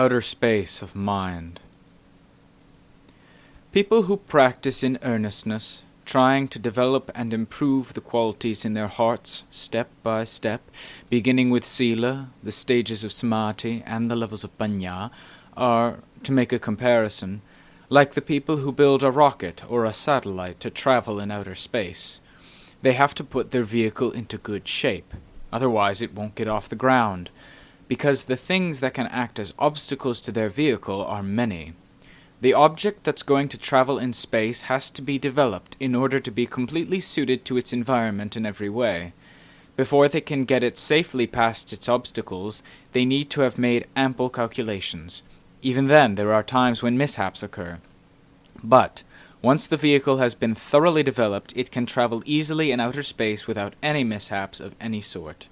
outer space of mind. People who practice in earnestness, trying to develop and improve the qualities in their hearts step by step, beginning with sila, the stages of samadhi, and the levels of panya, are, to make a comparison, like the people who build a rocket or a satellite to travel in outer space. They have to put their vehicle into good shape, otherwise it won't get off the ground, because the things that can act as obstacles to their vehicle are many. The object that's going to travel in space has to be developed in order to be completely suited to its environment in every way. Before they can get it safely past its obstacles, they need to have made ample calculations. Even then, there are times when mishaps occur. But once the vehicle has been thoroughly developed, it can travel easily in outer space without any mishaps of any sort.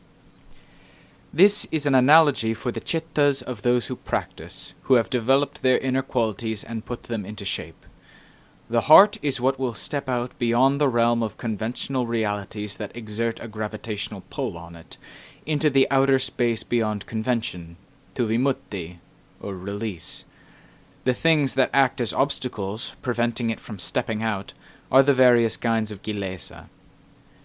This is an analogy for the chittas of those who practice, who have developed their inner qualities and put them into shape. The heart is what will step out beyond the realm of conventional realities that exert a gravitational pull on it, into the outer space beyond convention, to vimutti, or release. The things that act as obstacles, preventing it from stepping out, are the various kinds of kilesa.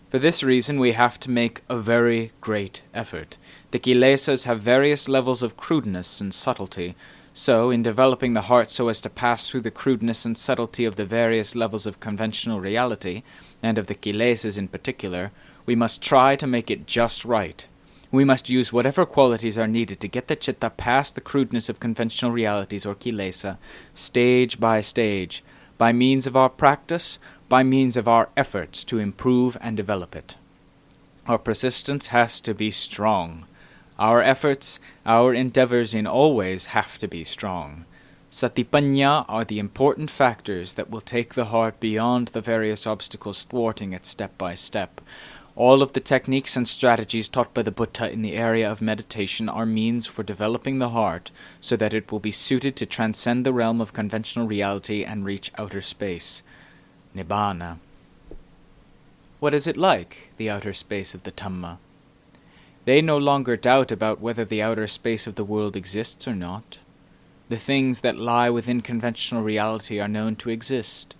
For this reason we have to make a very great effort. The kelesas have various levels of crudeness and subtlety, so in developing the heart so as to pass through the crudeness and subtlety of the various levels of conventional reality, and of the kelesas in particular, we must try to make it just right. We must use whatever qualities are needed to get the chitta past the crudeness of conventional realities or kilesa, stage by stage, by means of our practice, by means of our efforts to improve and develop it. Our persistence has to be strong. Our efforts, our endeavors in all ways have to be strong. Satipanya are the important factors that will take the heart beyond the various obstacles thwarting it step by step. All of the techniques and strategies taught by the Buddha in the area of meditation are means for developing the heart so that it will be suited to transcend the realm of conventional reality and reach outer space. Nibbana. What is it like, the outer space of the Dhamma? They no longer doubt about whether the outer space of the world exists or not. The things that lie within conventional reality are known to exist.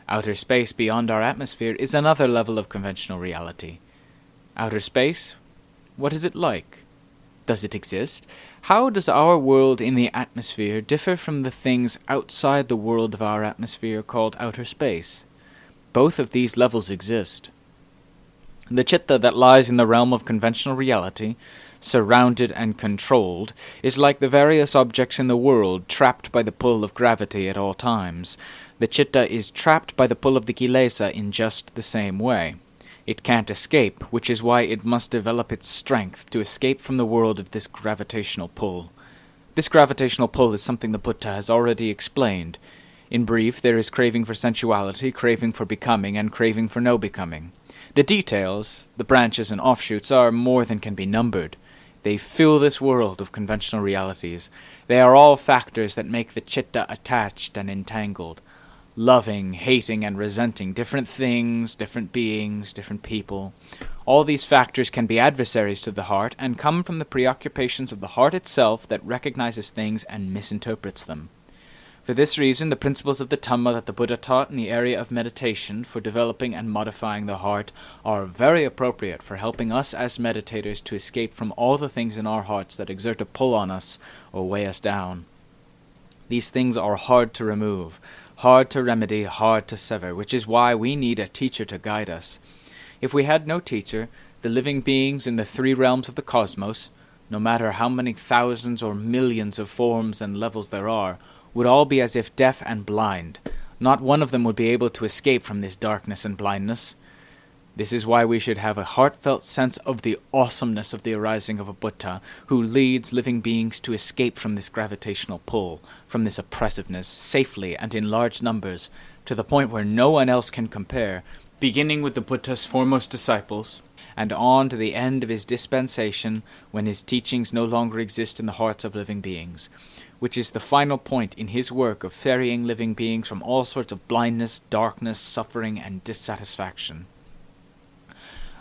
Outer space beyond our atmosphere is another level of conventional reality. Outer space? What is it like? Does it exist? How does our world in the atmosphere differ from the things outside the world of our atmosphere called outer space? Both of these levels exist. The chitta that lies in the realm of conventional reality, surrounded and controlled, is like the various objects in the world trapped by the pull of gravity at all times. The chitta is trapped by the pull of the kilesa in just the same way. It can't escape, which is why it must develop its strength to escape from the world of this gravitational pull. This gravitational pull is something the Buddha has already explained. In brief, there is craving for sensuality, craving for becoming, and craving for no becoming. The details, the branches and offshoots, are more than can be numbered. They fill this world of conventional realities. They are all factors that make the chitta attached and entangled. Loving, hating, and resenting different things, different beings, different people. All these factors can be adversaries to the heart and come from the preoccupations of the heart itself that recognizes things and misinterprets them. For this reason, the principles of the Dhamma that the Buddha taught in the area of meditation for developing and modifying the heart are very appropriate for helping us as meditators to escape from all the things in our hearts that exert a pull on us or weigh us down. These things are hard to remove, hard to remedy, hard to sever, which is why we need a teacher to guide us. If we had no teacher, the living beings in the three realms of the cosmos, no matter how many thousands or millions of forms and levels there are, would all be as if deaf and blind. Not one of them would be able to escape from this darkness and blindness. This is why we should have a heartfelt sense of the awesomeness of the arising of a Buddha who leads living beings to escape from this gravitational pull, from this oppressiveness, safely and in large numbers, to the point where no one else can compare, beginning with the Buddha's foremost disciples, and on to the end of his dispensation when his teachings no longer exist in the hearts of living beings, which is the final point in his work of ferrying living beings from all sorts of blindness, darkness, suffering, and dissatisfaction.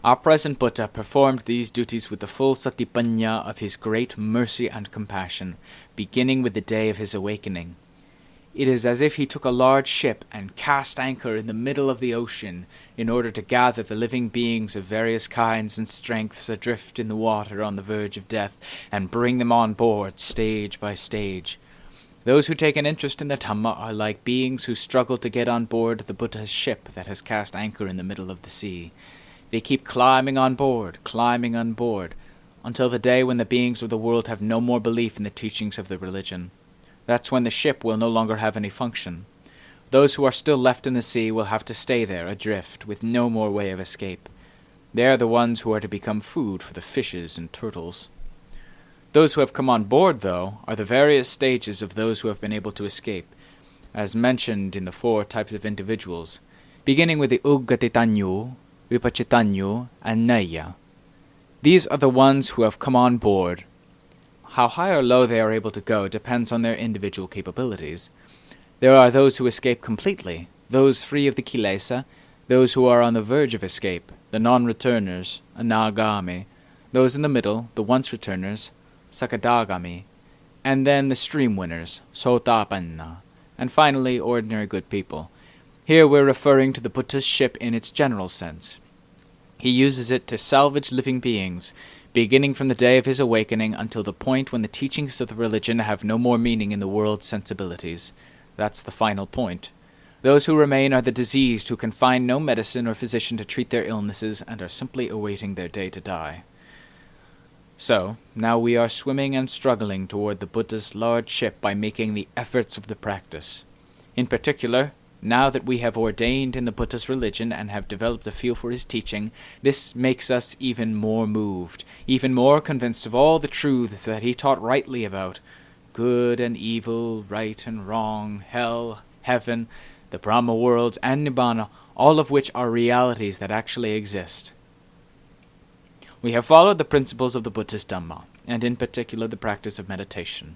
Our present Buddha performed these duties with the full satipanya of his great mercy and compassion, beginning with the day of his awakening. It is as if he took a large ship and cast anchor in the middle of the ocean in order to gather the living beings of various kinds and strengths adrift in the water on the verge of death and bring them on board stage by stage. Those who take an interest in the Dhamma are like beings who struggle to get on board the Buddha's ship that has cast anchor in the middle of the sea. They keep climbing on board, until the day when the beings of the world have no more belief in the teachings of the religion. That's when the ship will no longer have any function. Those who are still left in the sea will have to stay there adrift, with no more way of escape. They are the ones who are to become food for the fishes and turtles. Those who have come on board, though, are the various stages of those who have been able to escape, as mentioned in the 4 types of individuals, beginning with the Uggatitanyu, Vipachitanyu, and Naya. These are the ones who have come on board. How high or low they are able to go depends on their individual capabilities. There are those who escape completely, those free of the kilesa, those who are on the verge of escape, the non-returners, anagami, those in the middle, the once-returners, sakadagami, and then the stream winners, sotapanna, and finally ordinary good people. Here we're referring to the Buddha's ship in its general sense. He uses it to salvage living beings, beginning from the day of his awakening until the point when the teachings of the religion have no more meaning in the world's sensibilities. That's the final point. Those who remain are the diseased who can find no medicine or physician to treat their illnesses and are simply awaiting their day to die. So, now we are swimming and struggling toward the Buddha's large ship by making the efforts of the practice. In particular, now that we have ordained in the Buddha's religion and have developed a feel for his teaching, this makes us even more moved, even more convinced of all the truths that he taught rightly about good and evil, right and wrong, hell, heaven, the Brahma worlds, and Nibbana, all of which are realities that actually exist. We have followed the principles of the Buddha's Dhamma, and in particular the practice of meditation.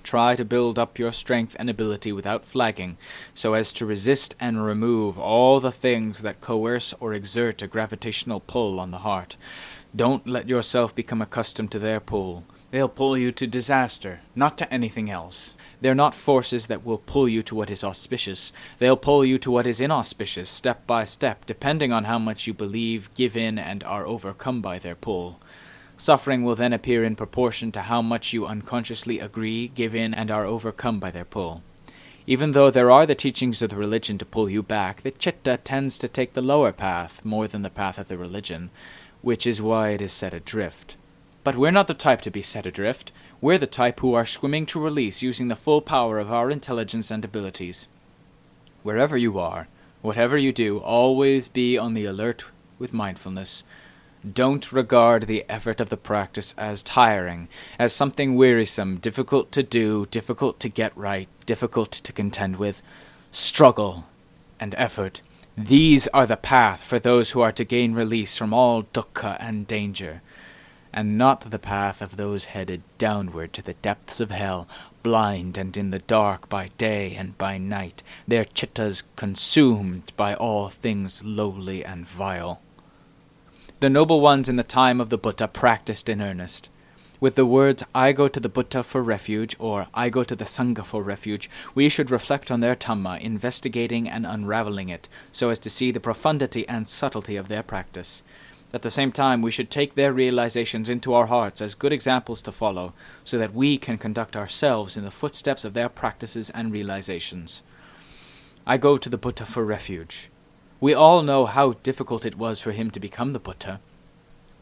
Try to build up your strength and ability without flagging, so as to resist and remove all the things that coerce or exert a gravitational pull on the heart. Don't let yourself become accustomed to their pull. They'll pull you to disaster, not to anything else. They're not forces that will pull you to what is auspicious. They'll pull you to what is inauspicious, step by step, depending on how much you believe, give in, and are overcome by their pull. Suffering will then appear in proportion to how much you unconsciously agree, give in, and are overcome by their pull. Even though there are the teachings of the religion to pull you back, the chitta tends to take the lower path more than the path of the religion, which is why it is set adrift. But we're not the type to be set adrift. We're the type who are swimming to release using the full power of our intelligence and abilities. Wherever you are, whatever you do, always be on the alert with mindfulness. Don't regard the effort of the practice as tiring, as something wearisome, difficult to do, difficult to get right, difficult to contend with. Struggle and effort. These are the path for those who are to gain release from all dukkha and danger, and not the path of those headed downward to the depths of hell, blind and in the dark by day and by night, their chittas consumed by all things lowly and vile. The noble ones in the time of the Buddha practiced in earnest. With the words, "I go to the Buddha for refuge," or "I go to the Sangha for refuge," we should reflect on their Dhamma, investigating and unraveling it, so as to see the profundity and subtlety of their practice. At the same time, we should take their realizations into our hearts as good examples to follow, so that we can conduct ourselves in the footsteps of their practices and realizations. I go to the Buddha for refuge. We all know how difficult it was for him to become the Buddha.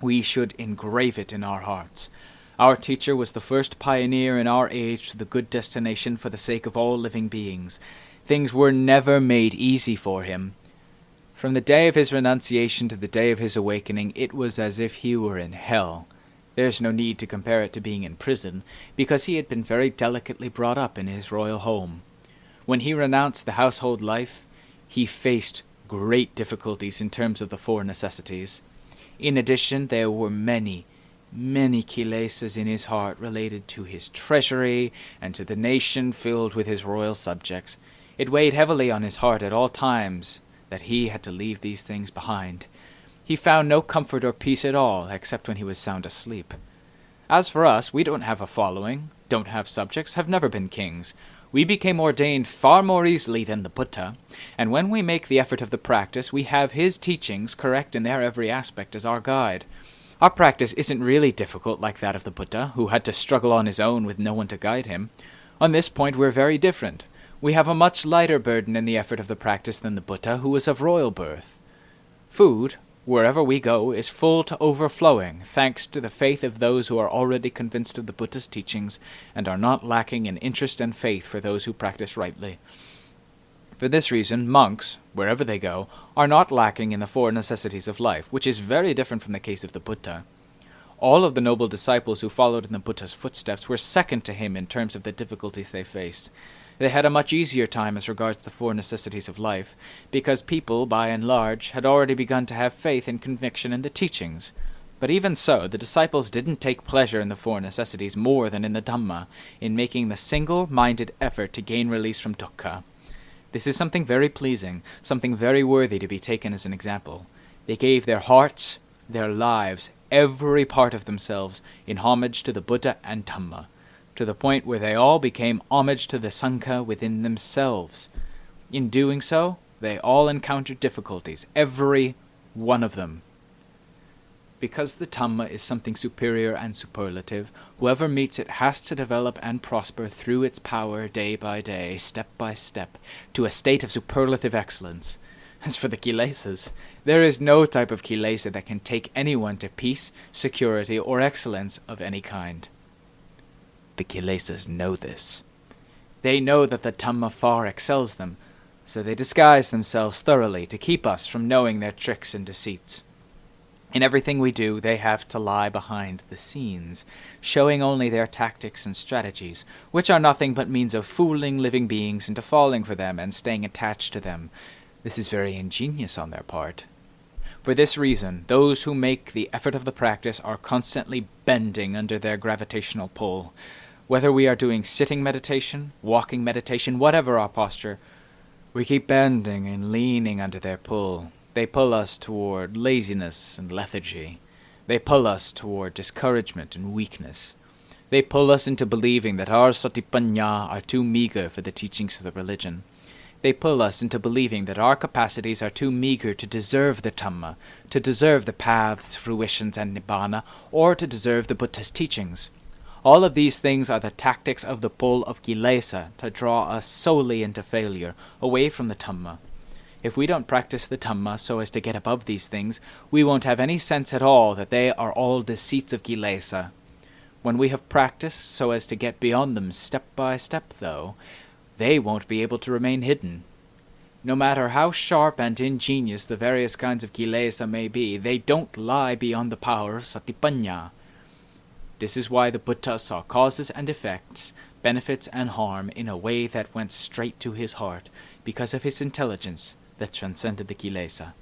We should engrave it in our hearts. Our teacher was the first pioneer in our age to the good destination for the sake of all living beings. Things were never made easy for him. From the day of his renunciation to the day of his awakening, it was as if he were in hell. There's no need to compare it to being in prison, because he had been very delicately brought up in his royal home. When he renounced the household life, he faced great difficulties in terms of the 4 necessities. In addition, there were many kilesas in his heart related to his treasury and to the nation filled with his royal subjects. It weighed heavily on his heart at all times that he had to leave these things behind. He found no comfort or peace at all, except when he was sound asleep. As for us, we don't have a following, don't have subjects, have never been kings. We became ordained far more easily than the Buddha, and when we make the effort of the practice, we have his teachings correct in their every aspect as our guide. Our practice isn't really difficult like that of the Buddha, who had to struggle on his own with no one to guide him. On this point we're very different. We have a much lighter burden in the effort of the practice than the Buddha, who was of royal birth. Food, wherever we go, is full to overflowing, thanks to the faith of those who are already convinced of the Buddha's teachings and are not lacking in interest and faith for those who practice rightly. For this reason, monks, wherever they go, are not lacking in the four necessities of life, which is very different from the case of the Buddha. All of the noble disciples who followed in the Buddha's footsteps were second to him in terms of the difficulties they faced. They had a much easier time as regards the four necessities of life, because people, by and large, had already begun to have faith and conviction in the teachings. But even so, the disciples didn't take pleasure in the four necessities more than in the Dhamma, in making the single-minded effort to gain release from dukkha. This is something very pleasing, something very worthy to be taken as an example. They gave their hearts, their lives, every part of themselves, in homage to the Buddha and Dhamma, to the point where they all became homage to the Sangha within themselves. In doing so, they all encountered difficulties, every one of them. Because the Dhamma is something superior and superlative, whoever meets it has to develop and prosper through its power day by day, step by step, to a state of superlative excellence. As for the kilesas, there is no type of kilesa that can take anyone to peace, security, or excellence of any kind. The kilesas know this. They know that the Dhamma far excels them, so they disguise themselves thoroughly to keep us from knowing their tricks and deceits. In everything we do, they have to lie behind the scenes, showing only their tactics and strategies, which are nothing but means of fooling living beings into falling for them and staying attached to them. This is very ingenious on their part. For this reason, those who make the effort of the practice are constantly bending under their gravitational pull. Whether we are doing sitting meditation, walking meditation, whatever our posture, we keep bending and leaning under their pull. They pull us toward laziness and lethargy. They pull us toward discouragement and weakness. They pull us into believing that our satipanya are too meager for the teachings of the religion. They pull us into believing that our capacities are too meager to deserve the Dhamma, to deserve the paths, fruitions, and nibbana, or to deserve the Buddha's teachings. All of these things are the tactics of the pull of kilesa to draw us solely into failure, away from the Dhamma. If we don't practice the Dhamma so as to get above these things, we won't have any sense at all that they are all deceits of kilesa. When we have practiced so as to get beyond them step by step, though, they won't be able to remain hidden. No matter how sharp and ingenious the various kinds of kilesa may be, they don't lie beyond the power of satipanya. This is why the Buddha saw causes and effects, benefits and harm in a way that went straight to his heart, because of his intelligence that transcended the kilesa.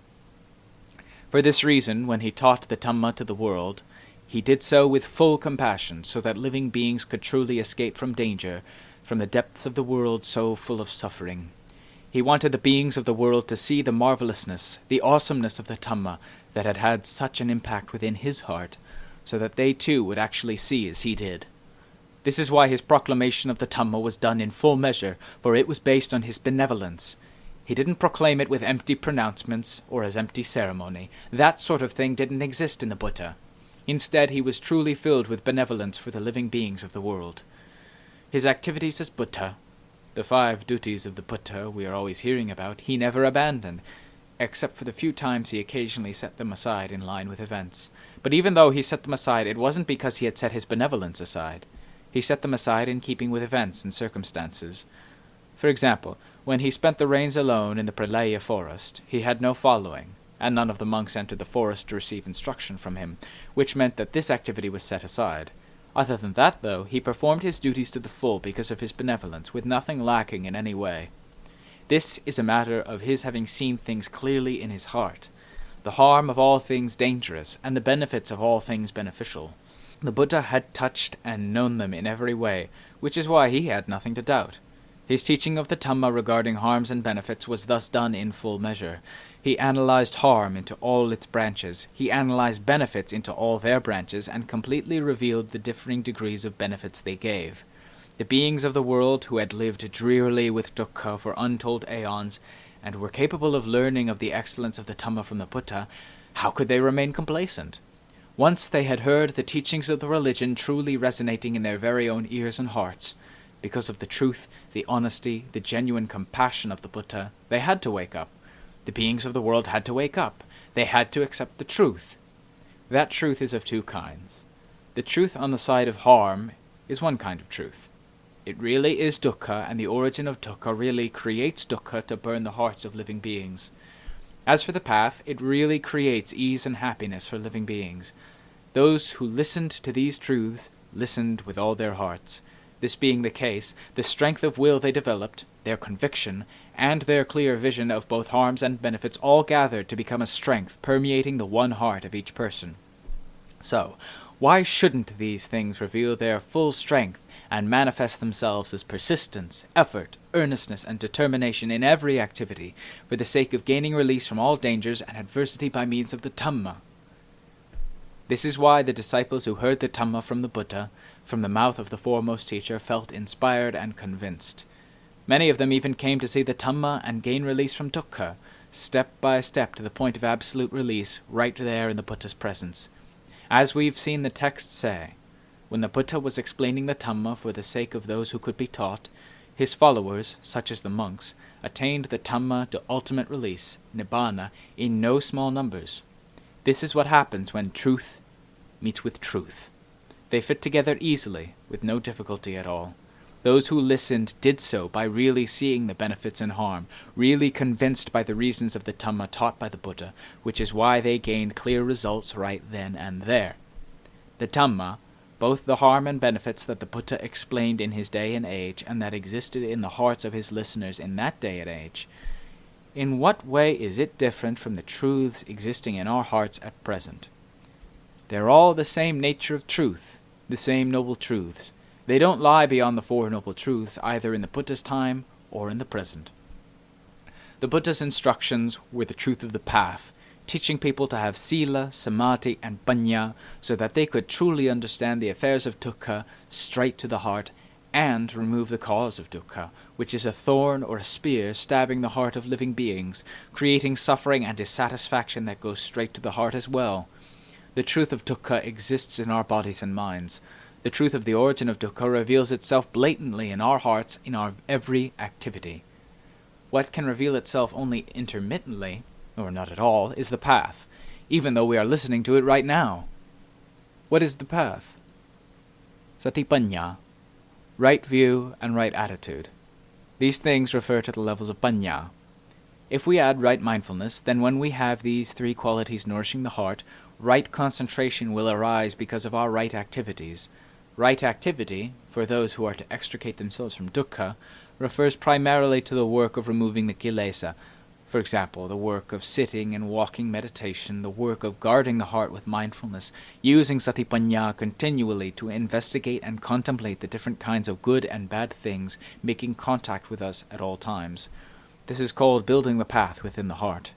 For this reason, when he taught the Dhamma to the world, he did so with full compassion, so that living beings could truly escape from danger, from the depths of the world so full of suffering. He wanted the beings of the world to see the marvelousness, the awesomeness of the Dhamma that had had such an impact within his heart, so that they too would actually see as he did. This is why his proclamation of the Dhamma was done in full measure, for it was based on his benevolence. He didn't proclaim it with empty pronouncements or as empty ceremony. That sort of thing didn't exist in the Buddha. Instead, he was truly filled with benevolence for the living beings of the world. His activities as Buddha, the 5 duties of the Buddha we are always hearing about, he never abandoned, except for the few times he occasionally set them aside in line with events. But even though he set them aside, it wasn't because he had set his benevolence aside. He set them aside in keeping with events and circumstances. For example, when he spent the rains alone in the Pralaya forest, he had no following, and none of the monks entered the forest to receive instruction from him, which meant that this activity was set aside. Other than that, though, he performed his duties to the full because of his benevolence, with nothing lacking in any way. This is a matter of his having seen things clearly in his heart, the harm of all things dangerous, and the benefits of all things beneficial. The Buddha had touched and known them in every way, which is why he had nothing to doubt. His teaching of the Dhamma regarding harms and benefits was thus done in full measure. He analyzed harm into all its branches. He analyzed benefits into all their branches, and completely revealed the differing degrees of benefits they gave. The beings of the world who had lived drearily with dukkha for untold aeons, and were capable of learning of the excellence of the Dhamma from the Buddha, how could they remain complacent? Once they had heard the teachings of the religion truly resonating in their very own ears and hearts, because of the truth, the honesty, the genuine compassion of the Buddha, they had to wake up. The beings of the world had to wake up. They had to accept the truth. That truth is of two kinds. The truth on the side of harm is one kind of truth. It really is dukkha, and the origin of dukkha really creates dukkha to burn the hearts of living beings. As for the path, it really creates ease and happiness for living beings. Those who listened to these truths listened with all their hearts. This being the case, the strength of will they developed, their conviction, and their clear vision of both harms and benefits all gathered to become a strength permeating the one heart of each person. So, why shouldn't these things reveal their full strength and manifest themselves as persistence, effort, earnestness, and determination in every activity, for the sake of gaining release from all dangers and adversity by means of the Dhamma? This is why the disciples who heard the Dhamma from the Buddha, from the mouth of the foremost teacher, felt inspired and convinced. Many of them even came to see the Dhamma and gain release from dukkha, step by step to the point of absolute release, right there in the Buddha's presence. As we've seen the text say, when the Buddha was explaining the Dhamma for the sake of those who could be taught, his followers, such as the monks, attained the Dhamma to ultimate release, nibbana, in no small numbers. This is what happens when truth meets with truth. They fit together easily, with no difficulty at all. Those who listened did so by really seeing the benefits and harm, really convinced by the reasons of the Dhamma taught by the Buddha, which is why they gained clear results right then and there. The Dhamma, both the harm and benefits that the Buddha explained in his day and age, and that existed in the hearts of his listeners in that day and age, in what way is it different from the truths existing in our hearts at present? They're all the same nature of truth, the same noble truths. They don't lie beyond the Four Noble Truths, either in the Buddha's time or in the present. The Buddha's instructions were the truth of the path, teaching people to have sila, samadhi, and panya, so that they could truly understand the affairs of dukkha straight to the heart, and remove the cause of dukkha, which is a thorn or a spear stabbing the heart of living beings, creating suffering and dissatisfaction that goes straight to the heart as well. The truth of dukkha exists in our bodies and minds. The truth of the origin of dukkha reveals itself blatantly in our hearts in our every activity. What can reveal itself only intermittently, or not at all, is the path, even though we are listening to it right now. What is the path? Satipanya, right view and right attitude. These things refer to the levels of panya. If we add right mindfulness, then when we have these three qualities nourishing the heart, right concentration will arise because of our right activities. Right activity, for those who are to extricate themselves from dukkha, refers primarily to the work of removing the kilesa. For example, the work of sitting and walking meditation, the work of guarding the heart with mindfulness, using satipanya continually to investigate and contemplate the different kinds of good and bad things making contact with us at all times. This is called building the path within the heart.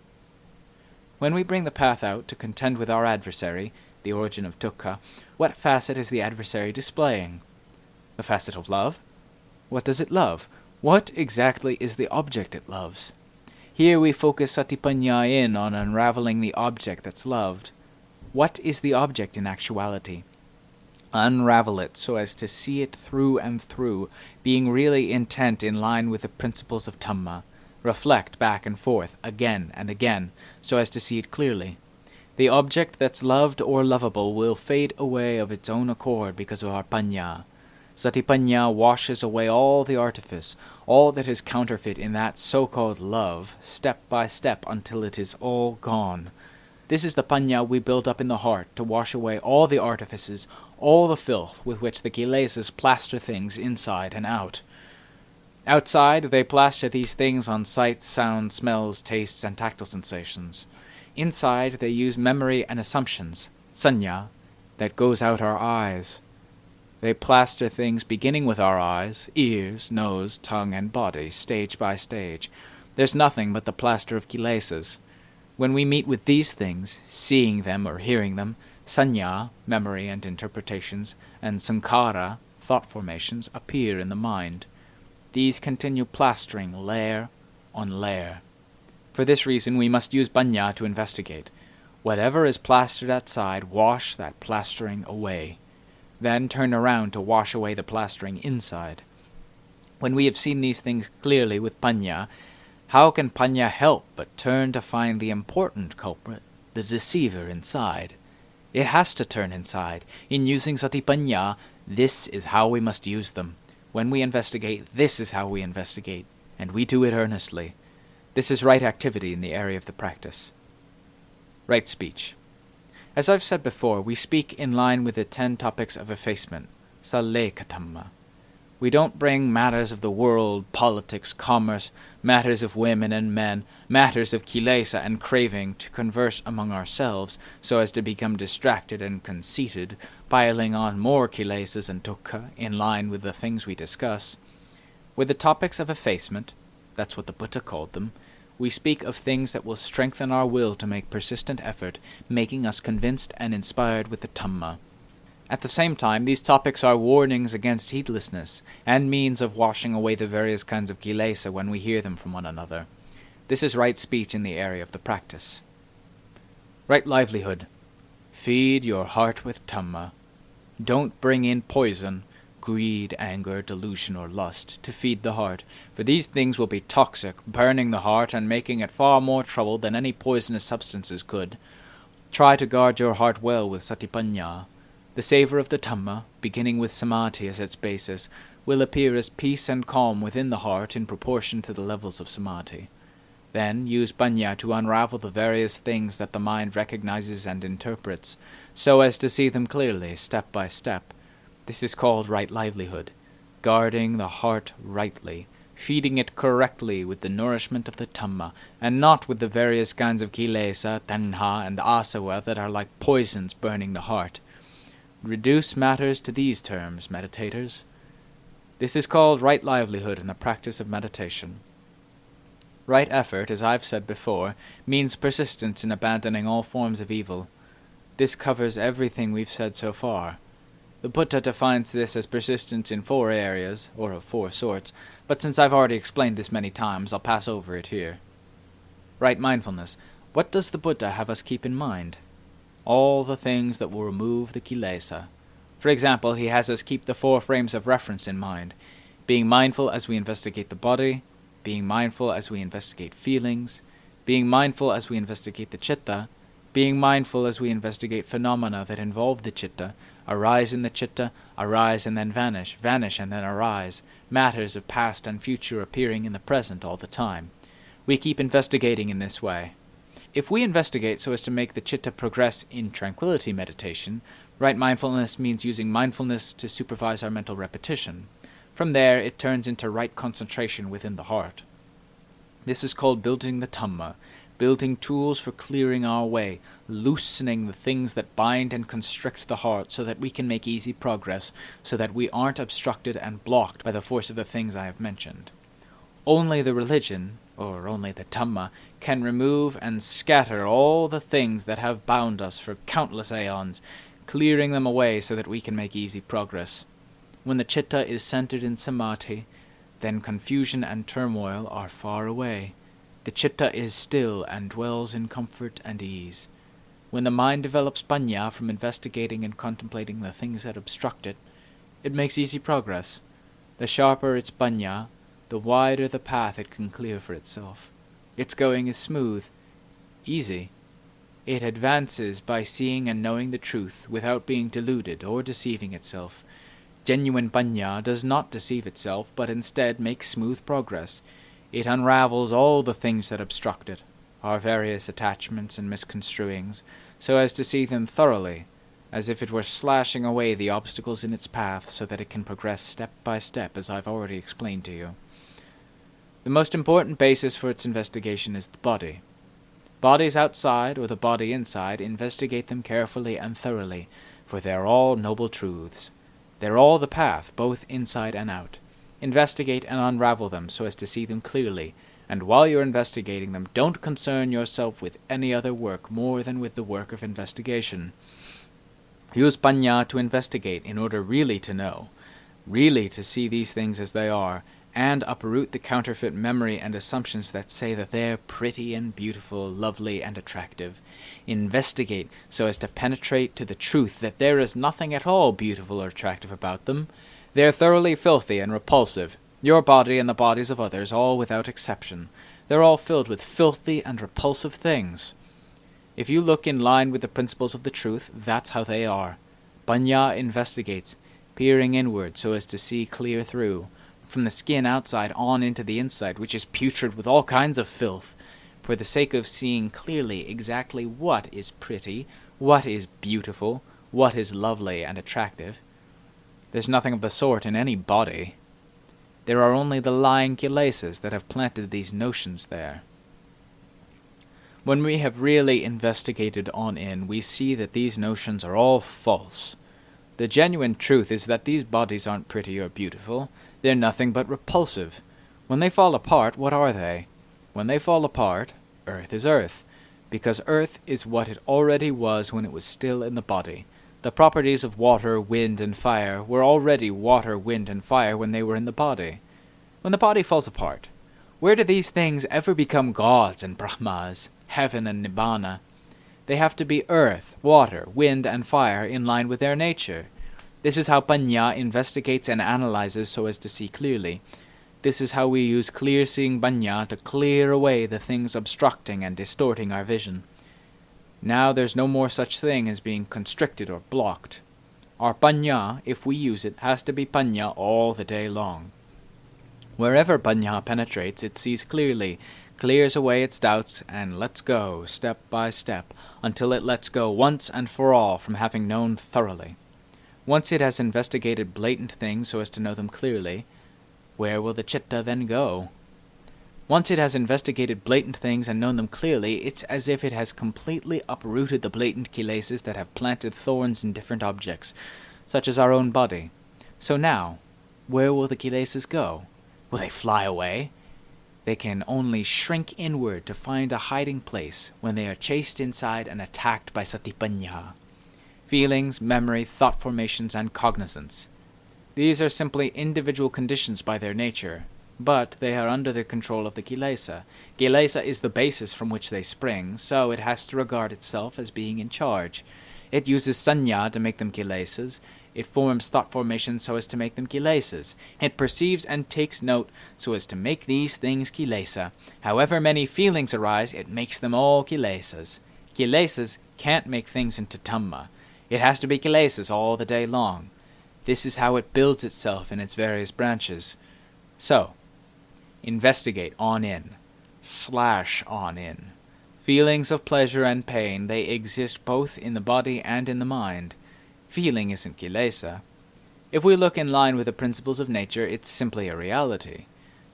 When we bring the path out to contend with our adversary, the origin of dukkha, what facet is the adversary displaying? The facet of love? What does it love? What exactly is the object it loves? Here we focus satipanya in on unraveling the object that's loved. What is the object in actuality? Unravel it so as to see it through and through, being really intent in line with the principles of Dhamma. Reflect back and forth, again and again, so as to see it clearly. The object that's loved or lovable will fade away of its own accord because of our panya. Satipanya washes away all the artifice, all that is counterfeit in that so-called love, step by step until it is all gone. This is the panya we build up in the heart to wash away all the artifices, all the filth with which the kelesas plaster things inside and out. Outside, they plaster these things on sights, sounds, smells, tastes, and tactile sensations. Inside, they use memory and assumptions, sanya, that goes out our eyes. They plaster things beginning with our eyes, ears, nose, tongue, and body, stage by stage. There's nothing but the plaster of kelesas. When we meet with these things, seeing them or hearing them, sanya, memory and interpretations, and sankhara, thought formations, appear in the mind. These continue plastering layer on layer. For this reason we must use panya to investigate. Whatever is plastered outside, wash that plastering away. Then turn around to wash away the plastering inside. When we have seen these things clearly with panya, how can panya help but turn to find the important culprit, the deceiver inside? It has to turn inside. In using satipanya, this is how we must use them. When we investigate, this is how we investigate, and we do it earnestly. This is right activity in the area of the practice. Right speech. As I've said before, we speak in line with the 10 topics of effacement, salekathamma. We don't bring matters of the world, politics, commerce, matters of women and men, matters of kilesa and craving to converse among ourselves so as to become distracted and conceited, piling on more kilesas and dukkha in line with the things we discuss. With the topics of effacement, that's what the Buddha called them, we speak of things that will strengthen our will to make persistent effort, making us convinced and inspired with the Dhamma. At the same time, these topics are warnings against heedlessness, and means of washing away the various kinds of kilesa when we hear them from one another. This is right speech in the area of the practice. Right livelihood. Feed your heart with Dhamma. Don't bring in poison, greed, anger, delusion, or lust, to feed the heart, for these things will be toxic, burning the heart and making it far more trouble than any poisonous substances could. Try to guard your heart well with satipanya. The savour of the Dhamma, beginning with samadhi as its basis, will appear as peace and calm within the heart in proportion to the levels of samadhi. Then use panya to unravel the various things that the mind recognizes and interprets, so as to see them clearly, step by step. This is called right livelihood, guarding the heart rightly, feeding it correctly with the nourishment of the Dhamma, and not with the various kinds of kilesa, tanha, and asava that are like poisons burning the heart. Reduce matters to these terms, meditators. This is called right livelihood in the practice of meditation. Right effort, as I've said before, means persistence in abandoning all forms of evil. This covers everything we've said so far. The Buddha defines this as persistence in 4 areas, or of 4 sorts, but since I've already explained this many times, I'll pass over it here. Right mindfulness. What does the Buddha have us keep in mind? All the things that will remove the kilesa. For example, he has us keep the 4 frames of reference in mind, being mindful as we investigate the body, being mindful as we investigate feelings, being mindful as we investigate the chitta, being mindful as we investigate phenomena that involve the chitta, arise in the chitta, arise and then vanish, vanish and then arise, matters of past and future appearing in the present all the time. We keep investigating in this way. If we investigate so as to make the chitta progress in tranquility meditation, right mindfulness means using mindfulness to supervise our mental repetition. From there, it turns into right concentration within the heart. This is called building the Dhamma, building tools for clearing our way, loosening the things that bind and constrict the heart so that we can make easy progress, so that we aren't obstructed and blocked by the force of the things I have mentioned. Only the religion, or only the Dhamma, can remove and scatter all the things that have bound us for countless aeons, clearing them away so that we can make easy progress. When the chitta is centered in samadhi, then confusion and turmoil are far away. The chitta is still and dwells in comfort and ease. When the mind develops panya from investigating and contemplating the things that obstruct it, it makes easy progress. The sharper its panya, the wider the path it can clear for itself. Its going is smooth, easy. It advances by seeing and knowing the truth without being deluded or deceiving itself. Genuine panya does not deceive itself, but instead makes smooth progress. It unravels all the things that obstruct it, our various attachments and misconstruings, so as to see them thoroughly, as if it were slashing away the obstacles in its path so that it can progress step by step, as I've already explained to you. The most important basis for its investigation is the body. Bodies outside or the body inside, investigate them carefully and thoroughly, for they are all noble truths. They're all the path, both inside and out. Investigate and unravel them so as to see them clearly, and while you're investigating them, don't concern yourself with any other work more than with the work of investigation. Use panya to investigate in order really to know, really to see these things as they are, and uproot the counterfeit memory and assumptions that say that they're pretty and beautiful, lovely and attractive. Investigate so as to penetrate to the truth that there is nothing at all beautiful or attractive about them. They're thoroughly filthy and repulsive. Your body and the bodies of others, all without exception. They're all filled with filthy and repulsive things. If you look in line with the principles of the truth, that's how they are. Panya investigates, peering inward so as to see clear through, from the skin outside on into the inside, which is putrid with all kinds of filth, for the sake of seeing clearly exactly what is pretty, what is beautiful, what is lovely and attractive. There's nothing of the sort in any body. There are only the lying kelesas that have planted these notions there. When we have really investigated on in, we see that these notions are all false. The genuine truth is that these bodies aren't pretty or beautiful. They're nothing but repulsive. When they fall apart, what are they? When they fall apart, earth is earth, because earth is what it already was when it was still in the body. The properties of water, wind, and fire were already water, wind, and fire when they were in the body. When the body falls apart, where do these things ever become gods and brahmas, heaven and nibbana? They have to be earth, water, wind, and fire in line with their nature. This is how panya investigates and analyzes so as to see clearly. This is how we use clear-seeing panya to clear away the things obstructing and distorting our vision. Now there's no more such thing as being constricted or blocked. Our panya, if we use it, has to be panya all the day long. Wherever panya penetrates, it sees clearly, clears away its doubts, and lets go, step by step, until it lets go once and for all from having known thoroughly. Once it has investigated blatant things so as to know them clearly, where will the chitta then go? Once it has investigated blatant things and known them clearly, it's as if it has completely uprooted the blatant kelesas that have planted thorns in different objects, such as our own body. So now, where will the kelesas go? Will they fly away? They can only shrink inward to find a hiding place when they are chased inside and attacked by satipanya. Feelings, memory, thought formations, and cognizance. These are simply individual conditions by their nature, but they are under the control of the kilesa. Kilesa is the basis from which they spring, so it has to regard itself as being in charge. It uses sanya to make them kilesas. It forms thought formations so as to make them kilesas. It perceives and takes note so as to make these things kilesa. However many feelings arise, it makes them all kilesas. Kilesas can't make things into Dhamma. It has to be kelesas all the day long. This is how it builds itself in its various branches. So, investigate on in, / on in. Feelings of pleasure and pain, they exist both in the body and in the mind. Feeling isn't kilesa. If we look in line with the principles of nature, it's simply a reality.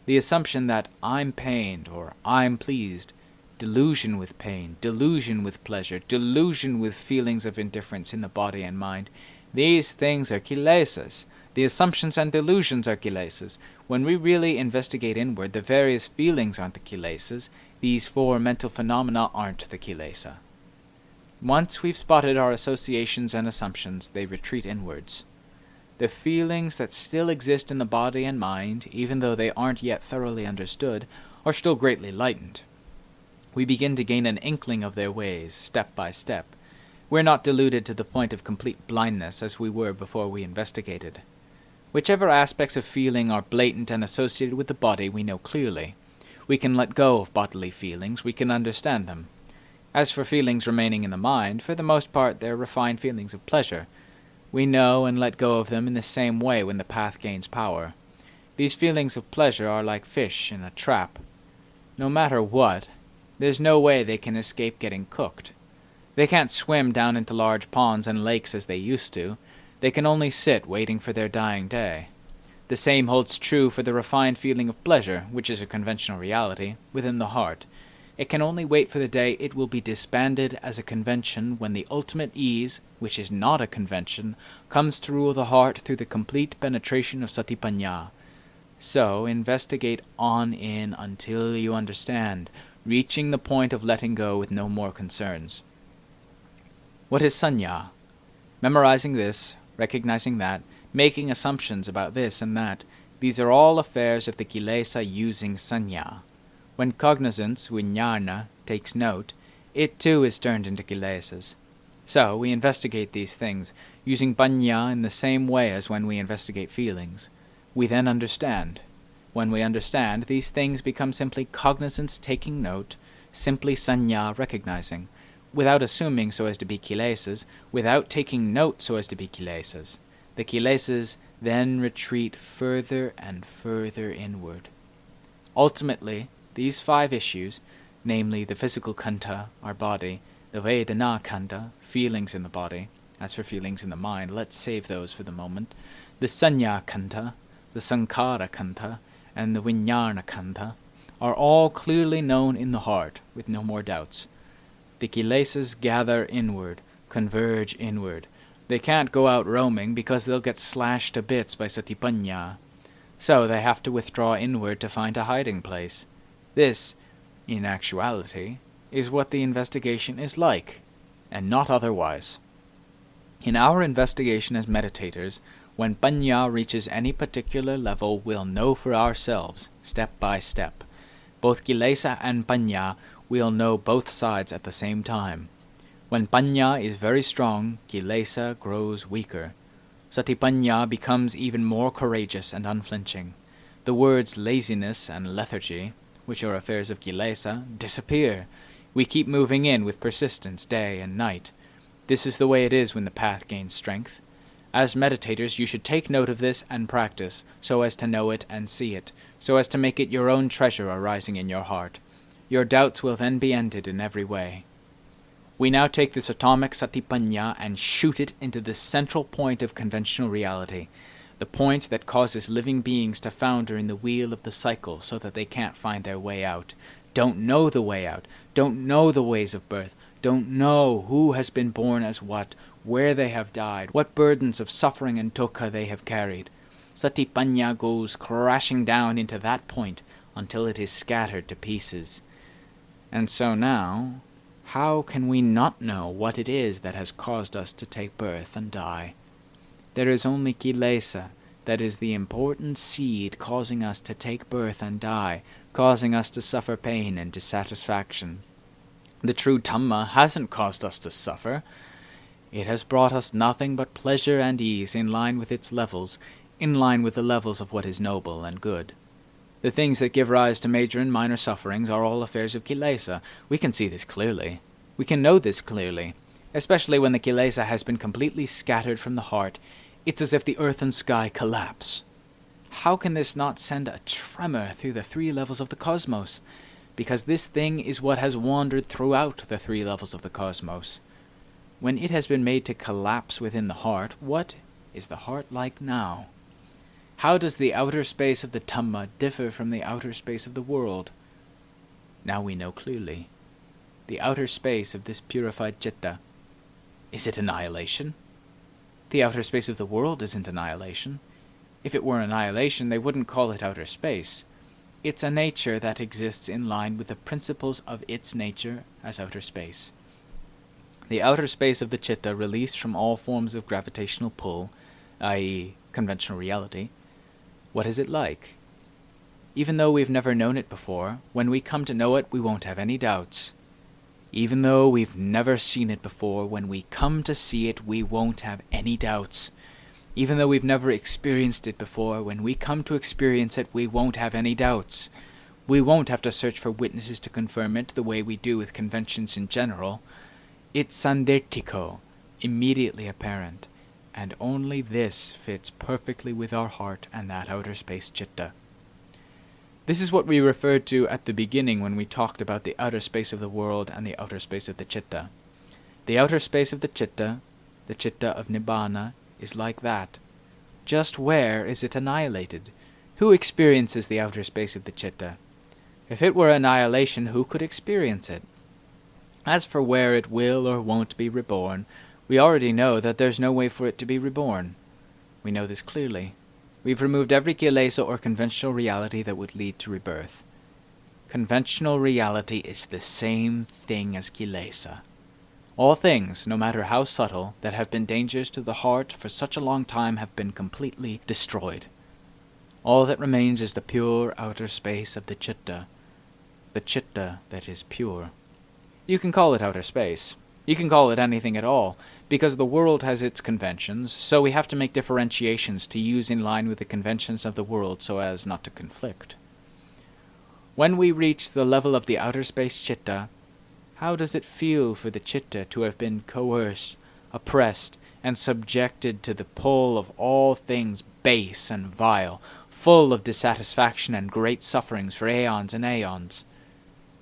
The assumption that I'm pained or I'm pleased, delusion with pain, delusion with pleasure, delusion with feelings of indifference in the body and mind, these things are kilesas. The assumptions and delusions are kilesas. When we really investigate inward, the various feelings aren't the kilesas. These four mental phenomena aren't the kilesa. Once we've spotted our associations and assumptions, they retreat inwards. The feelings that still exist in the body and mind, even though they aren't yet thoroughly understood, are still greatly lightened. We begin to gain an inkling of their ways, step by step. We're not deluded to the point of complete blindness as we were before we investigated. Whichever aspects of feeling are blatant and associated with the body, we know clearly. We can let go of bodily feelings, we can understand them. As for feelings remaining in the mind, for the most part they're refined feelings of pleasure. We know and let go of them in the same way when the path gains power. These feelings of pleasure are like fish in a trap. No matter what, there's no way they can escape getting cooked. They can't swim down into large ponds and lakes as they used to. They can only sit waiting for their dying day. The same holds true for the refined feeling of pleasure, which is a conventional reality, within the heart. It can only wait for the day it will be disbanded as a convention when the ultimate ease, which is not a convention, comes to rule the heart through the complete penetration of satipanya. So investigate on in until you understand, reaching the point of letting go with no more concerns. What is sanya? Memorizing this, recognizing that, making assumptions about this and that, these are all affairs of the kilesa using sanya. When cognizance, vijnana, takes note, it too is turned into kilesas. So we investigate these things, using panya in the same way as when we investigate feelings. We then understand. When we understand, these things become simply cognizance taking note, simply sanya recognizing, without assuming so as to be kilesas, without taking note so as to be kilesas. The kilesas then retreat further and further inward. Ultimately, these 5 issues, namely the physical khandha, our body, the vedana khandha, feelings in the body. As for feelings in the mind, let's save those for the moment. The sanya khandha, the sankhara khandha, and the vijnana khandha are all clearly known in the heart, with no more doubts. The kilesas gather inward, converge inward. They can't go out roaming because they'll get slashed to bits by satipanya. So they have to withdraw inward to find a hiding place. This, in actuality, is what the investigation is like, and not otherwise. In our investigation as meditators, when panya reaches any particular level, we'll know for ourselves, step by step. Both kilesa and panya will know both sides at the same time. When panya is very strong, kilesa grows weaker. Satipanya becomes even more courageous and unflinching. The words laziness and lethargy, which are affairs of kilesa, disappear. We keep moving in with persistence day and night. This is the way it is when the path gains strength. As meditators, you should take note of this and practice, so as to know it and see it, so as to make it your own treasure arising in your heart. Your doubts will then be ended in every way. We now take this atomic satipanya and shoot it into the central point of conventional reality, the point that causes living beings to founder in the wheel of the cycle so that they can't find their way out, don't know the way out, don't know the ways of birth, don't know who has been born as what, where they have died, what burdens of suffering and dukkha they have carried. Satipanya goes crashing down into that point until it is scattered to pieces. And so now, how can we not know what it is that has caused us to take birth and die? There is only kilesa, that is the important seed causing us to take birth and die, causing us to suffer pain and dissatisfaction. The true Dhamma hasn't caused us to suffer. It has brought us nothing but pleasure and ease in line with its levels, in line with the levels of what is noble and good. The things that give rise to major and minor sufferings are all affairs of kilesa. We can see this clearly. We can know this clearly. Especially when the kilesa has been completely scattered from the heart, it's as if the earth and sky collapse. How can this not send a tremor through the 3 levels of the cosmos? Because this thing is what has wandered throughout the 3 levels of the cosmos. When it has been made to collapse within the heart, what is the heart like now? How does the outer space of the Dhamma differ from the outer space of the world? Now we know clearly. The outer space of this purified chitta, is it annihilation? The outer space of the world isn't annihilation. If it were annihilation, they wouldn't call it outer space. It's a nature that exists in line with the principles of its nature as outer space. The outer space of the chitta released from all forms of gravitational pull, i.e., conventional reality, what is it like? Even though we've never known it before, when we come to know it, we won't have any doubts. Even though we've never seen it before, when we come to see it, we won't have any doubts. Even though we've never experienced it before, when we come to experience it, we won't have any doubts. We won't have to search for witnesses to confirm it the way we do with conventions in general. It's sandetiko, immediately apparent, and only this fits perfectly with our heart and that outer space chitta. This is what we referred to at the beginning when we talked about the outer space of the world and the outer space of the chitta. The outer space of the chitta of nibbana, is like that. Just where is it annihilated? Who experiences the outer space of the chitta? If it were annihilation, who could experience it? As for where it will or won't be reborn, we already know that there's no way for it to be reborn. We know this clearly. We've removed every kilesa or conventional reality that would lead to rebirth. Conventional reality is the same thing as kilesa. All things, no matter how subtle, that have been dangers to the heart for such a long time have been completely destroyed. All that remains is the pure outer space of the chitta that is pure. You can call it outer space. You can call it anything at all, because the world has its conventions, so we have to make differentiations to use in line with the conventions of the world so as not to conflict. When we reach the level of the outer space chitta, how does it feel for the chitta to have been coerced, oppressed, and subjected to the pull of all things base and vile, full of dissatisfaction and great sufferings for aeons and aeons?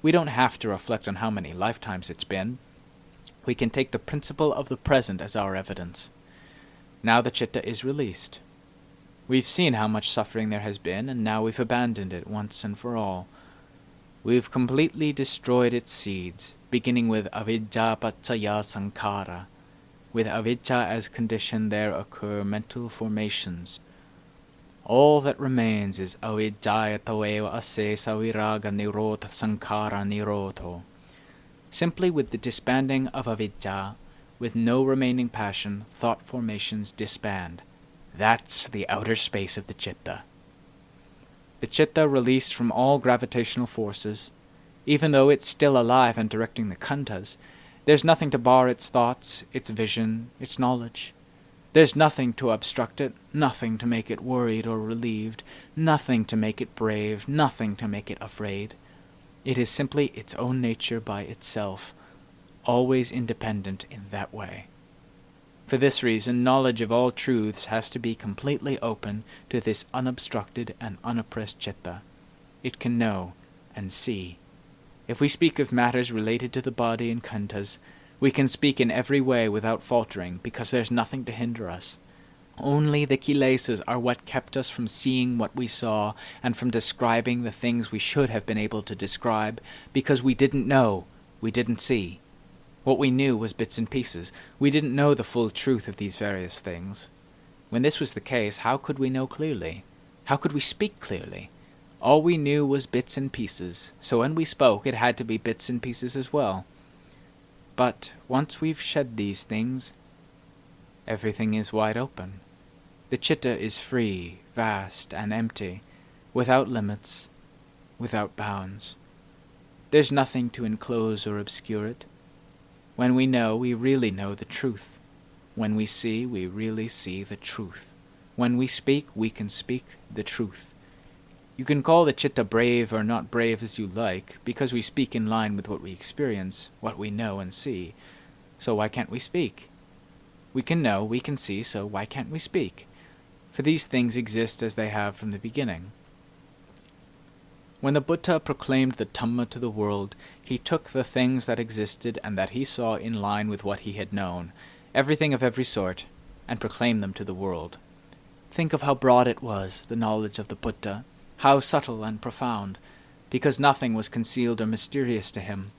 We don't have to reflect on how many lifetimes it's been. We can take the principle of the present as our evidence. Now the chitta is released. We've seen how much suffering there has been, and now we've abandoned it once and for all. We've completely destroyed its seeds, beginning with avidya paccaya sankhara. With avidya as condition there occur mental formations. All that remains is avidyayataveva asesa viraga nirodha sankhara nirodho. Simply with the disbanding of avidya, with no remaining passion, thought formations disband. That's the outer space of the chitta. The chitta released from all gravitational forces, even though it's still alive and directing the khandhas, there's nothing to bar its thoughts, its vision, its knowledge. There's nothing to obstruct it, nothing to make it worried or relieved, nothing to make it brave, nothing to make it afraid. It is simply its own nature by itself, always independent in that way. For this reason, knowledge of all truths has to be completely open to this unobstructed and unoppressed chitta. It can know and see. If we speak of matters related to the body and khandhas, we can speak in every way without faltering, because there's nothing to hinder us. Only the kilesas are what kept us from seeing what we saw and from describing the things we should have been able to describe, because we didn't know, we didn't see. What we knew was bits and pieces. We didn't know the full truth of these various things. When this was the case, how could we know clearly? How could we speak clearly? All we knew was bits and pieces, so when we spoke it had to be bits and pieces as well. But once we've shed these things, everything is wide open. The chitta is free, vast, and empty, without limits, without bounds. There's nothing to enclose or obscure it. When we know, we really know the truth. When we see, we really see the truth. When we speak, we can speak the truth. You can call the chitta brave or not brave as you like, because we speak in line with what we experience, what we know and see. So why can't we speak? We can know, we can see, so why can't we speak? For these things exist as they have from the beginning. When the Buddha proclaimed the Dhamma to the world, he took the things that existed and that he saw in line with what he had known, everything of every sort, and proclaimed them to the world. Think of how broad it was, the knowledge of the Buddha, how subtle and profound, because nothing was concealed or mysterious to him.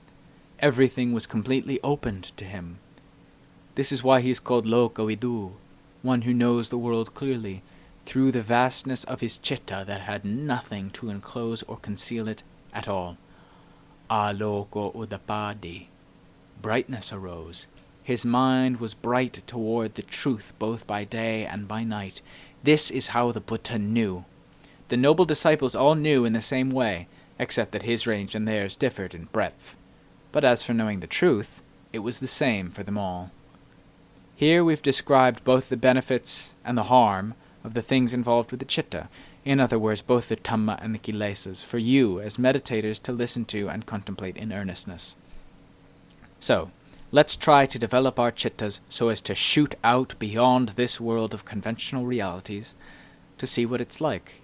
Everything was completely opened to him. This is why he is called Lokavidu, one who knows the world clearly, through the vastness of his chitta that had nothing to enclose or conceal it at all. Aloko udapadi. Brightness arose. His mind was bright toward the truth both by day and by night. This is how the Buddha knew. The noble disciples all knew in the same way, except that his range and theirs differed in breadth. But as for knowing the truth, it was the same for them all. Here we've described both the benefits and the harm of the things involved with the chitta, in other words, both the Dhamma and the kilesas, for you as meditators to listen to and contemplate in earnestness. So, let's try to develop our chittas so as to shoot out beyond this world of conventional realities to see what it's like.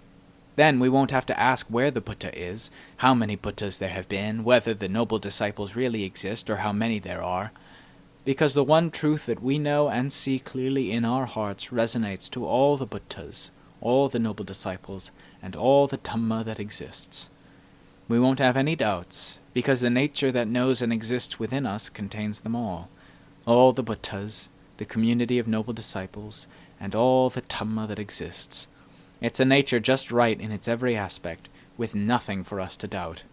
Then we won't have to ask where the Buddha is, how many Buddhas there have been, whether the noble disciples really exist or how many there are, because the one truth that we know and see clearly in our hearts resonates to all the Buddhas, all the noble disciples, and all the Dhamma that exists. We won't have any doubts, because the nature that knows and exists within us contains them all the Buddhas, the community of noble disciples, and all the Dhamma that exists. It's a nature just right in its every aspect, with nothing for us to doubt.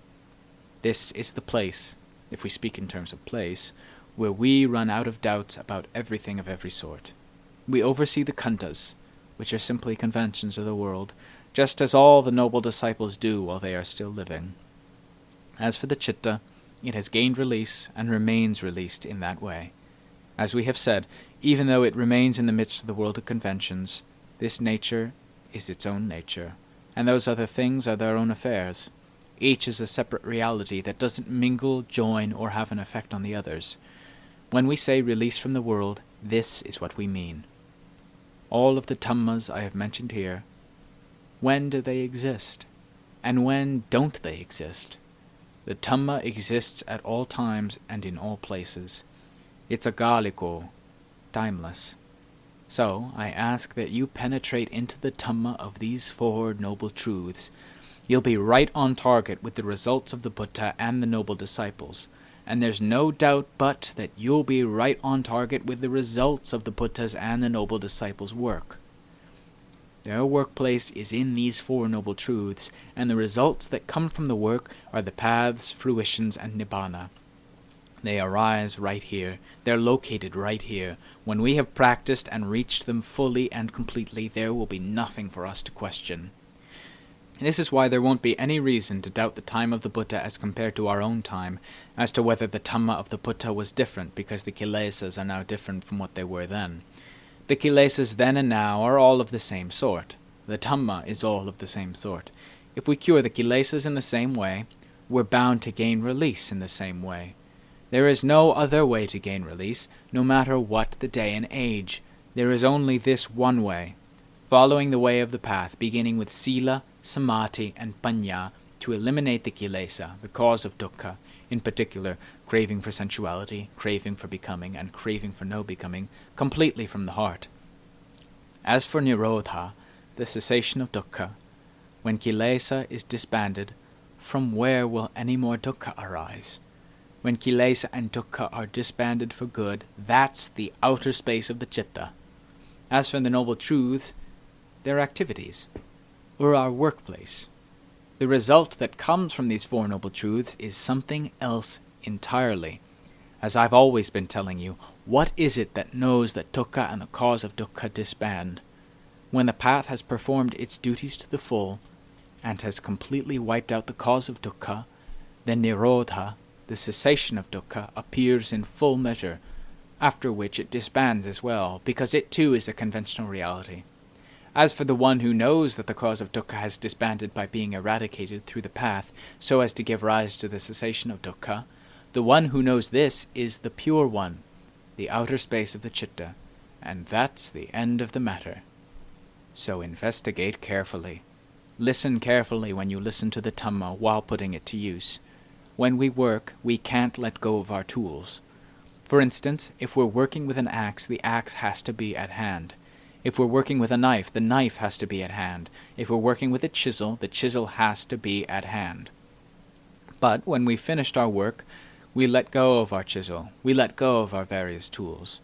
This is the place, if we speak in terms of place, where we run out of doubts about everything of every sort. We oversee the khandhas, which are simply conventions of the world, just as all the noble disciples do while they are still living. As for the chitta, it has gained release and remains released in that way. As we have said, even though it remains in the midst of the world of conventions, this nature is its own nature, and those other things are their own affairs. Each is a separate reality that doesn't mingle, join, or have an effect on the others. When we say release from the world, this is what we mean. All of the Dhammas I have mentioned here, when do they exist? And when don't they exist? The Dhamma exists at all times and in all places. It's agaliko, timeless. So I ask that you penetrate into the Dhamma of these four noble truths. You'll be right on target with the results of the Buddha and the noble disciples. And there's no doubt but that you'll be right on target with the results of the Buddha's and the noble disciples' work. Their workplace is in these four noble truths, and the results that come from the work are the paths, fruitions, and nibbana. They arise right here. They're located right here. When we have practiced and reached them fully and completely, there will be nothing for us to question. This is why there won't be any reason to doubt the time of the Buddha as compared to our own time, as to whether the Dhamma of the Buddha was different, because the kelesas are now different from what they were then. The kelesas then and now are all of the same sort. The Dhamma is all of the same sort. If we cure the kelesas in the same way, we're bound to gain release in the same way. There is no other way to gain release, no matter what the day and age. There is only this one way, following the way of the path, beginning with sila, samadhi, and panya, to eliminate the kilesa, the cause of dukkha, in particular, craving for sensuality, craving for becoming, and craving for no becoming, completely from the heart. As for nirodha, the cessation of dukkha, when kilesa is disbanded, from where will any more dukkha arise? When kilesa and dukkha are disbanded for good, that's the outer space of the chitta. As for the noble truths, their activities, or our workplace. The result that comes from these four noble truths is something else entirely. As I've always been telling you, what is it that knows that dukkha and the cause of dukkha disband? When the path has performed its duties to the full, and has completely wiped out the cause of dukkha, then nirodha, the cessation of dukkha, appears in full measure, after which it disbands as well, because it too is a conventional reality. As for the one who knows that the cause of dukkha has disbanded by being eradicated through the path, so as to give rise to the cessation of dukkha, the one who knows this is the pure one, the outer space of the chitta, and that's the end of the matter. So investigate carefully. Listen carefully when you listen to the Dhamma while putting it to use. When we work, we can't let go of our tools. For instance, if we're working with an axe, the axe has to be at hand. If we're working with a knife, the knife has to be at hand. If we're working with a chisel, the chisel has to be at hand. But when we've finished our work, we let go of our chisel. We let go of our various tools.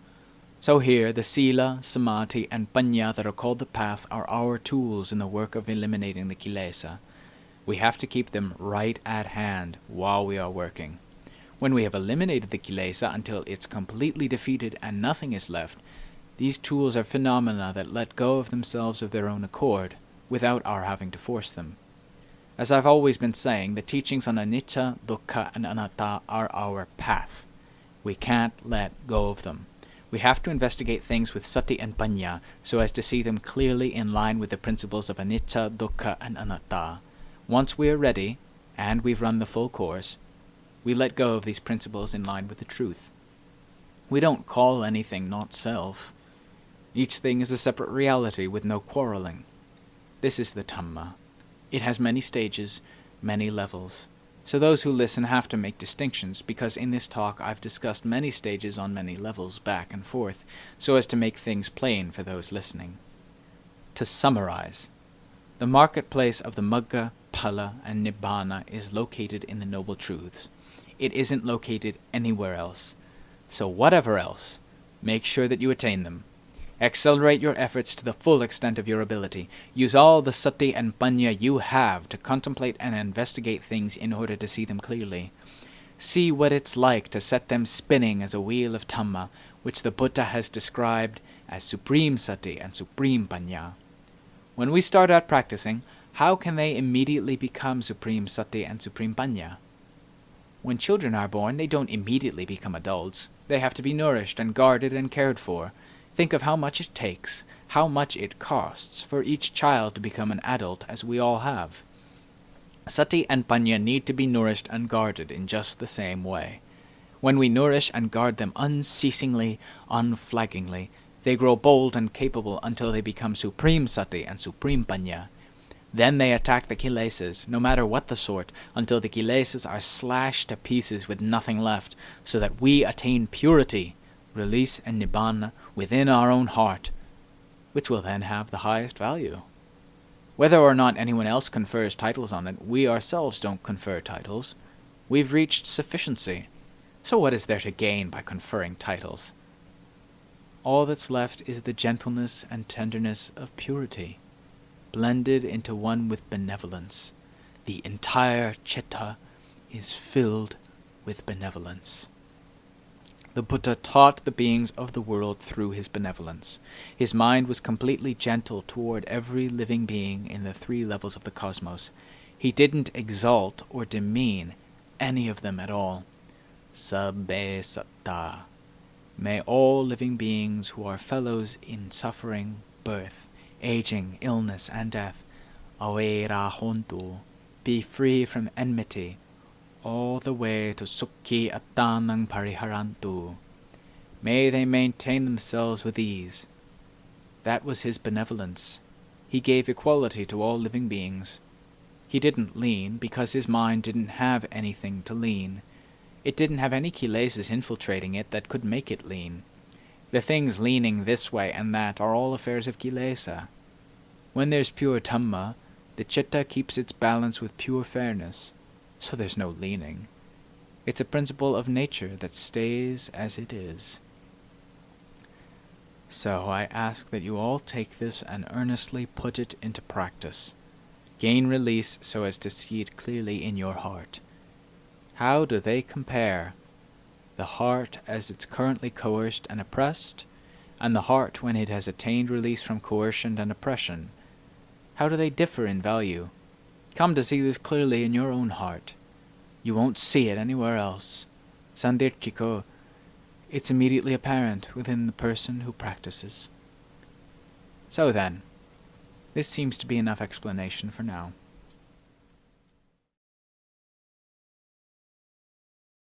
So here, the sila, samadhi, and panya that are called the path are our tools in the work of eliminating the kilesa. We have to keep them right at hand while we are working. When we have eliminated the kilesa until it's completely defeated and nothing is left, these tools are phenomena that let go of themselves of their own accord, without our having to force them. As I've always been saying, the teachings on anicca, dukkha, and anatta are our path. We can't let go of them. We have to investigate things with sati and panya, so as to see them clearly in line with the principles of anicca, dukkha, and anatta. Once we are ready, and we've run the full course, we let go of these principles in line with the truth. We don't call anything not self. Each thing is a separate reality with no quarreling. This is the Dhamma. It has many stages, many levels. So those who listen have to make distinctions, because in this talk I've discussed many stages on many levels back and forth, so as to make things plain for those listening. To summarize, the marketplace of the Magga, phala and nibbana is located in the Noble Truths. It isn't located anywhere else. So whatever else, make sure that you attain them. Accelerate your efforts to the full extent of your ability. Use all the sati and panya you have to contemplate and investigate things in order to see them clearly. See what it's like to set them spinning as a wheel of Dhamma, which the Buddha has described as supreme sati and supreme panya. When we start out practicing, how can they immediately become supreme sati and supreme panya? When children are born, they don't immediately become adults. They have to be nourished and guarded and cared for. Think of how much it takes, how much it costs for each child to become an adult, as we all have. Sati and panya need to be nourished and guarded in just the same way. When we nourish and guard them unceasingly, unflaggingly, they grow bold and capable until they become supreme sati and supreme panya. Then they attack the kilesas, no matter what the sort, until the kilesas are slashed to pieces with nothing left, so that we attain purity, release and nibbana within our own heart, which will then have the highest value. Whether or not anyone else confers titles on it, we ourselves don't confer titles. We've reached sufficiency. So what is there to gain by conferring titles? All that's left is the gentleness and tenderness of purity, blended into one with benevolence. The entire chitta is filled with benevolence. The Buddha taught the beings of the world through his benevolence. His mind was completely gentle toward every living being in the 3 levels of the cosmos. He didn't exalt or demean any of them at all. Sabbe satta. May all living beings who are fellows in suffering, birth, aging, illness, and death, awera hontu, be free from enmity, all the way to sukhi attanang pariharantu. May they maintain themselves with ease. That was his benevolence. He gave equality to all living beings. He didn't lean because his mind didn't have anything to lean. It didn't have any kilesas infiltrating it that could make it lean. The things leaning this way and that are all affairs of kilesa. When there's pure Dhamma, the chitta keeps its balance with pure fairness. So there's no leaning. It's a principle of nature that stays as it is. So I ask that you all take this and earnestly put it into practice. Gain release so as to see it clearly in your heart. How do they compare? The heart as it's currently coerced and oppressed, and the heart when it has attained release from coercion and oppression. How do they differ in value? Come to see this clearly in your own heart. You won't see it anywhere else. Sandirchiko, it's immediately apparent within the person who practices. So then, this seems to be enough explanation for now.